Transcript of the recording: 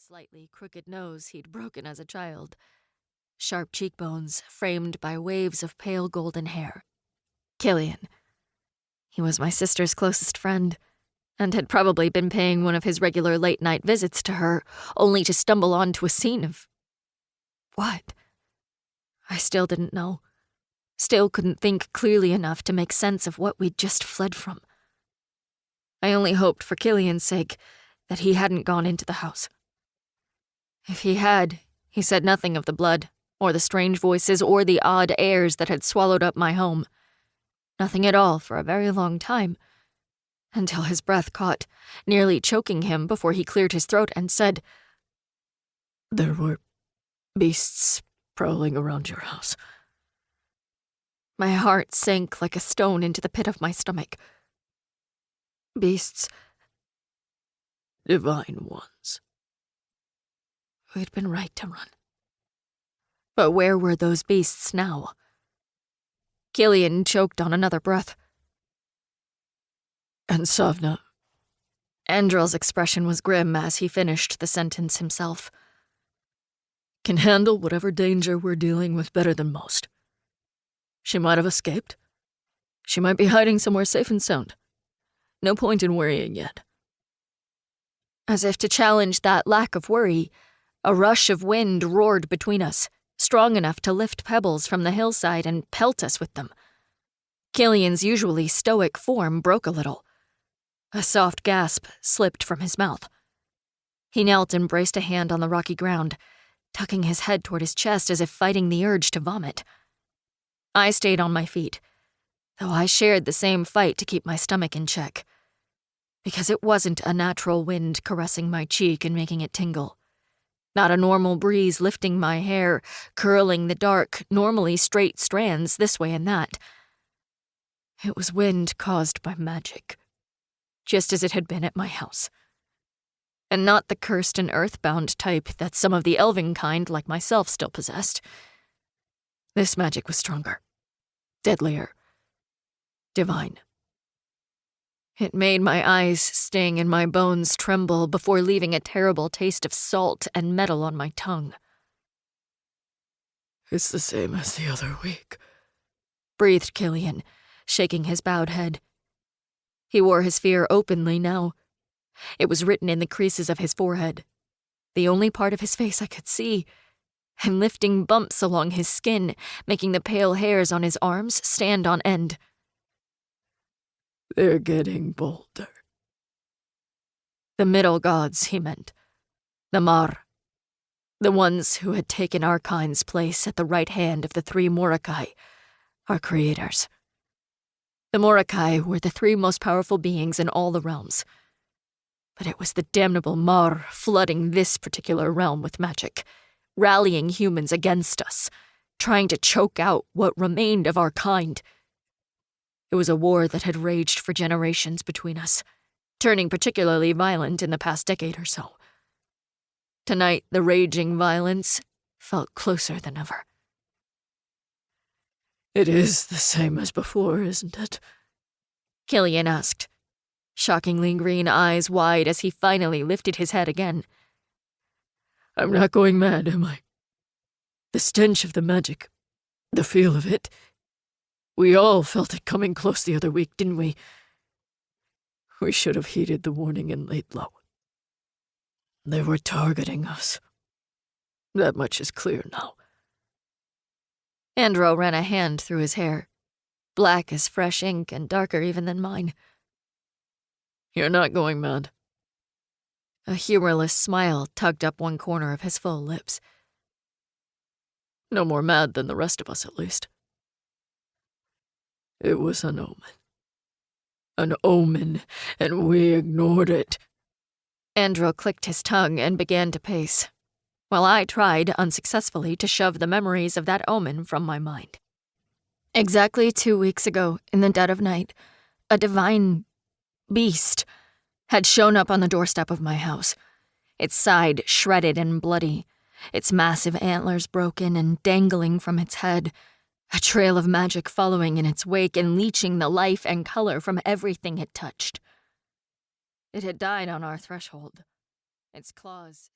slightly crooked nose he'd broken as a child, sharp cheekbones framed by waves of pale golden hair. Killian. He was my sister's closest friend, and had probably been paying one of his regular late-night visits to her, only to stumble onto a scene of... what? I still didn't know. Still couldn't think clearly enough to make sense of what we'd just fled from. I only hoped for Killian's sake that he hadn't gone into the house. If he had, he said nothing of the blood, or the strange voices, or the odd airs that had swallowed up my home. Nothing at all for a very long time, until his breath caught, nearly choking him before he cleared his throat and said, "There were beasts prowling around your house." My heart sank like a stone into the pit of my stomach. Beasts. Divine ones. We'd been right to run. But where were those beasts now? Killian choked on another breath. And Savna. Andrel's expression was grim as he finished the sentence himself. Can handle whatever danger we're dealing with better than most. She might have escaped. She might be hiding somewhere safe and sound. No point in worrying yet. As if to challenge that lack of worry, a rush of wind roared between us, strong enough to lift pebbles from the hillside and pelt us with them. Killian's usually stoic form broke a little. A soft gasp slipped from his mouth. He knelt and braced a hand on the rocky ground, tucking his head toward his chest as if fighting the urge to vomit. I stayed on my feet, though I shared the same fight to keep my stomach in check. Because it wasn't a natural wind caressing my cheek and making it tingle. Not a normal breeze lifting my hair, curling the dark, normally straight strands this way and that. It was wind caused by magic, just as it had been at my house. And not the cursed and earthbound type that some of the elven kind like myself still possessed. This magic was stronger, deadlier, divine. It made my eyes sting and my bones tremble before leaving a terrible taste of salt and metal on my tongue. It's the same as the other week, breathed Killian, shaking his bowed head. He wore his fear openly now. It was written in the creases of his forehead, the only part of his face I could see, and lifting bumps along his skin, making the pale hairs on his arms stand on end. They're getting bolder. The middle gods, he meant. The Mar. The ones who had taken our kind's place at the right hand of the three Morokai, our creators. The Morokai were the three most powerful beings in all the realms. But it was the damnable Mar flooding this particular realm with magic, rallying humans against us, trying to choke out what remained of our kind. It was a war that had raged for generations between us, turning particularly violent in the past decade or so. Tonight, the raging violence felt closer than ever. It is the same as before, isn't it? Killian asked, shockingly green eyes wide as he finally lifted his head again. I'm not going mad, am I? The stench of the magic, the feel of it. We all felt it coming close the other week, didn't we? We should have heeded the warning and laid low. They were targeting us. That much is clear now. Andro ran a hand through his hair, black as fresh ink and darker even than mine. You're not going mad. A humorless smile tugged up one corner of his full lips. No more mad than the rest of us, at least. It was an omen. An omen, and we ignored it. Andro clicked his tongue and began to pace, while I tried, unsuccessfully, to shove the memories of that omen from my mind. Exactly 2 weeks ago, in the dead of night, a divine beast had shown up on the doorstep of my house, its side shredded and bloody, its massive antlers broken and dangling from its head, a trail of magic following in its wake and leeching the life and color from everything it touched. It had died on our threshold, its claws